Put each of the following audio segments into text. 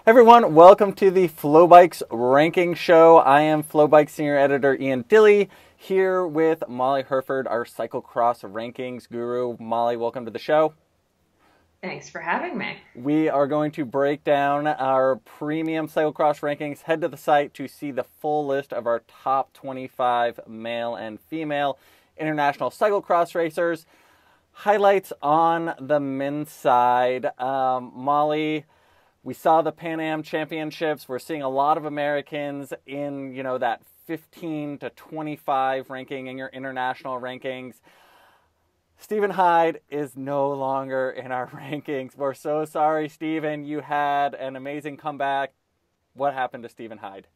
Everyone, welcome to the FloBikes Ranking Show. I am FloBikes Senior Editor Ian Dille, here with Molly Hurford, our cyclocross rankings guru. Molly, welcome to the show. Thanks for having me. We are going to break down our premium cyclocross rankings. Head to the site to see the full list of our top 25 male and female international cyclocross racers. Highlights on the men's side. Molly, we saw the Pan Am Championships. We're seeing a lot of Americans in, that 15 to 25 ranking in your international rankings. Stephen Hyde is no longer in our rankings. We're so sorry, Stephen. You had an amazing comeback. What happened to Stephen Hyde?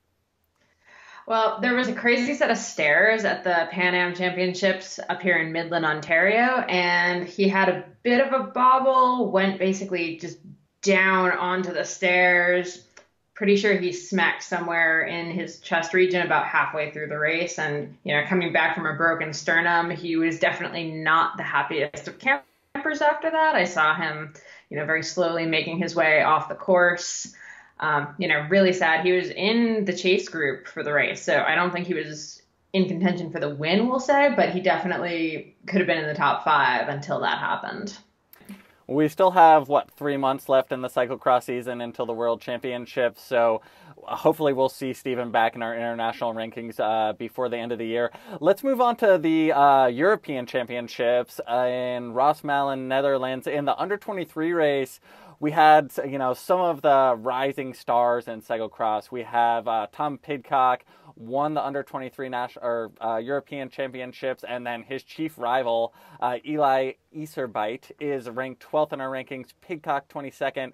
Well, there was a crazy set of stairs at the Pan Am Championships up here in Midland, Ontario, and he had a bit of a bobble, went basically just down onto the stairs. Pretty sure he smacked somewhere in his chest region about halfway through the race. And, coming back from a broken sternum, he was definitely not the happiest of campers after that. I saw him, very slowly making his way off the course. Really sad. He was in the chase group for the race, so I don't think he was in contention for the win, we'll say, but he definitely could have been in the top 5 until that happened. We still have, 3 months left in the cyclocross season until the World Championships, so hopefully we'll see Stephen back in our international rankings before the end of the year. Let's move on to the European Championships in Rosmalen, Netherlands. In the under-23 race, we had, some of the rising stars in cyclocross. We have Tom Pidcock won the under-23 European Championships, and then his chief rival, Eli Iserbyt, is ranked 12th in our rankings, Pidcock 22nd.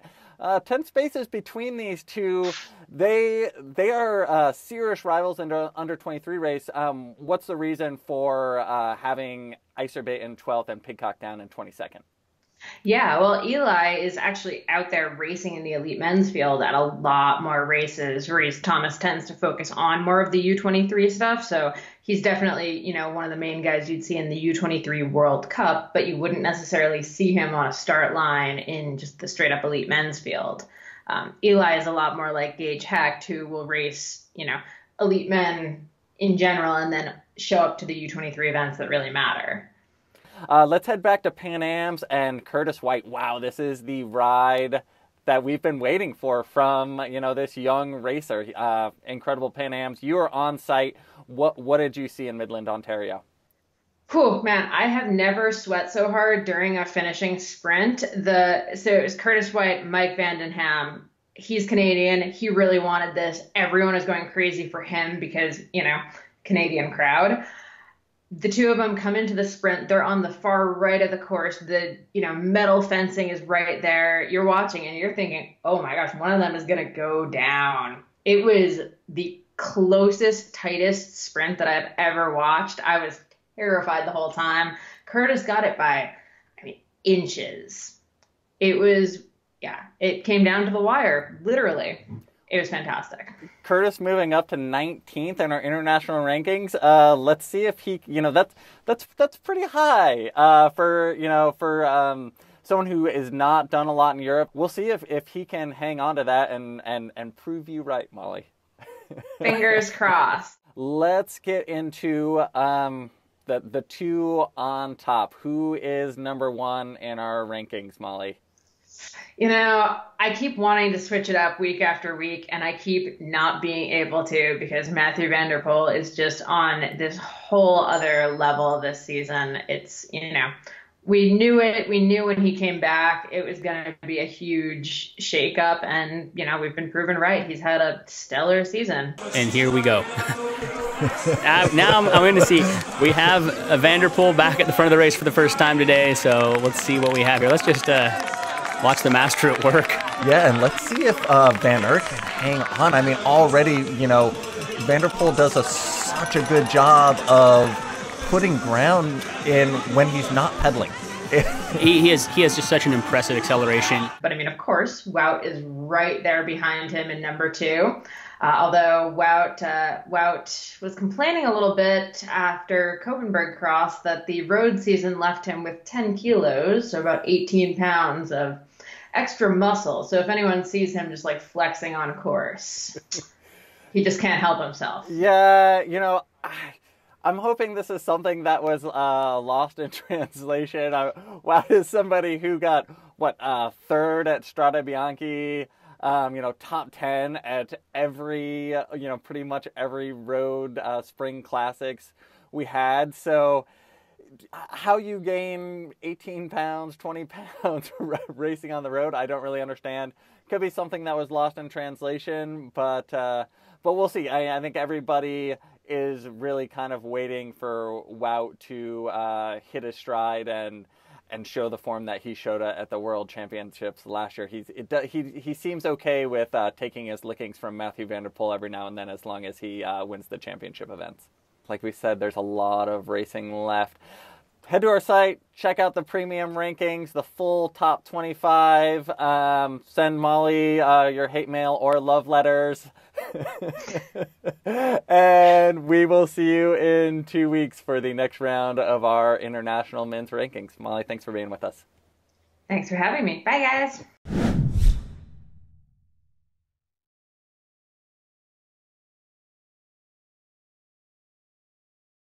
10 spaces between these two. They are serious rivals in the under-23 race. What's the reason for having Iserbyt in 12th and Pidcock down in 22nd? Yeah, well, Eli is actually out there racing in the elite men's field at a lot more races. Reese Thomas tends to focus on more of the U23 stuff, so he's definitely, one of the main guys you'd see in the U23 World Cup, but you wouldn't necessarily see him on a start line in just the straight up elite men's field. Eli is a lot more like Gage Hecht, who will race, elite men in general and then show up to the U23 events that really matter. Let's head back to Pan Am's and Curtis White. Wow, this is the ride that we've been waiting for from, this young racer. Incredible Pan Am's. You were on site. What did you see in Midland, Ontario? Whew, man, I have never sweat so hard during a finishing sprint. So it was Curtis White, Mike Vandenham. He's Canadian. He really wanted this. Everyone is going crazy for him because, Canadian crowd. The two of them come into the sprint. They're on the far right of the course. The, metal fencing is right there. You're watching and you're thinking, oh my gosh, one of them is going to go down. It was the closest, tightest sprint that I've ever watched. I was terrified the whole time. Curtis got it by, inches. It came down to the wire, literally. It was fantastic. Curtis moving up to 19th in our international rankings. Let's see if he, that's pretty high for someone who has not done a lot in Europe. We'll see if he can hang on to that and prove you right, Molly. Fingers crossed. Let's get into the two on top. Who is number 1 in our rankings, Molly? I keep wanting to switch it up week after week, and I keep not being able to because Mathieu van der Poel is just on this whole other level this season. It's, we knew it. We knew when he came back it was going to be a huge shakeup, and, we've been proven right. He's had a stellar season. And here we go. Now I'm going to see. We have a Van der Poel back at the front of the race for the first time today, so let's see what we have here. Let's just watch the master at work. Yeah, and let's see if Van Aert can hang on. Already, Van der Poel does such a good job of putting ground in when he's not pedaling. he has just such an impressive acceleration. But of course, Wout is right there behind him in number 2. Although Wout was complaining a little bit after Koppenberg Cross that the road season left him with 10 kilos, so about 18 pounds of extra muscle. So if anyone sees him just like flexing on course, he just can't help himself. Yeah, I'm hoping this is something that was lost in translation. Wout is somebody who got, third at Strade Bianche, top 10 at every, pretty much every road spring classics we had. So how you gain 18 pounds, 20 pounds racing on the road, I don't really understand. Could be something that was lost in translation, but we'll see. I think everybody is really kind of waiting for Wout to hit his stride and show the form that he showed at the World Championships last year. He seems okay with taking his lickings from Mathieu van der Poel every now and then, as long as he wins the championship events. Like we said, there's a lot of racing left. Head to our site, check out the premium rankings, the full top 25. Send Molly your hate mail or love letters. And we will see you in 2 weeks for the next round of our international men's rankings. Molly, thanks for being with us. Thanks for having me. Bye, guys.